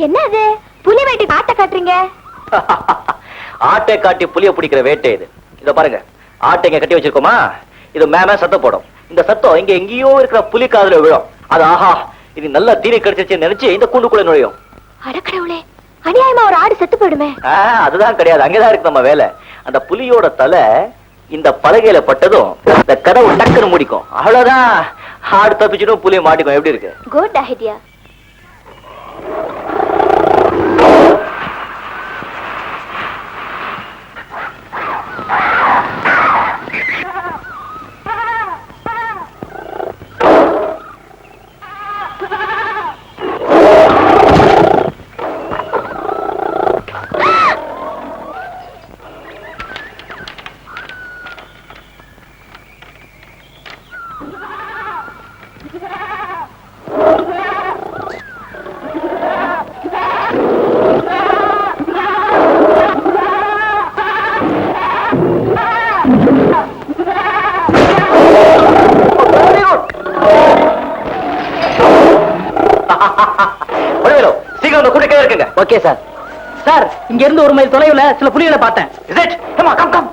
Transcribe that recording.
என்ன அது புலி வேட்டைக்கு ஆட்டை காட்டுறீங்க? ஆட்டை காட்டி புலிய பிடிக்கிற வேட்டை இது. இத பாருங்க, ஆட்டை இங்க கட்டி வச்சிருக்கோமா, இது மேமே சத்தம் போடும். இந்த சத்தம் இங்க எங்கேயோ இருக்கிற புலி காதுல விழும். அது ஆஹா இது நல்ல தீனி கிடைச்சிருச்சு நினைச்சு இந்த கூண்டுக்குள்ள நுழையும். அடக்கடவுளே, அநியாயமா ஒரு ஆடு செத்து போயிடுமே. அதுதான் கிடையாது, அங்கதான் இருக்கு நம்ம வேலை. அந்த புலியோட தலை இந்த பலகையில பட்டதும் இந்த கதவு டக்குன்னு முடிக்கும். அவ்வளவுதான், ஆடு தப்பிச்சிடும், புலிய மாட்டிக்கும். எப்படி இருக்கு? Good idea. Okay sir. Sir, இங்க இருந்து 1 மைல் தொலைவுல சில புலிகளை பார்த்தேன். Is it? Come on, come.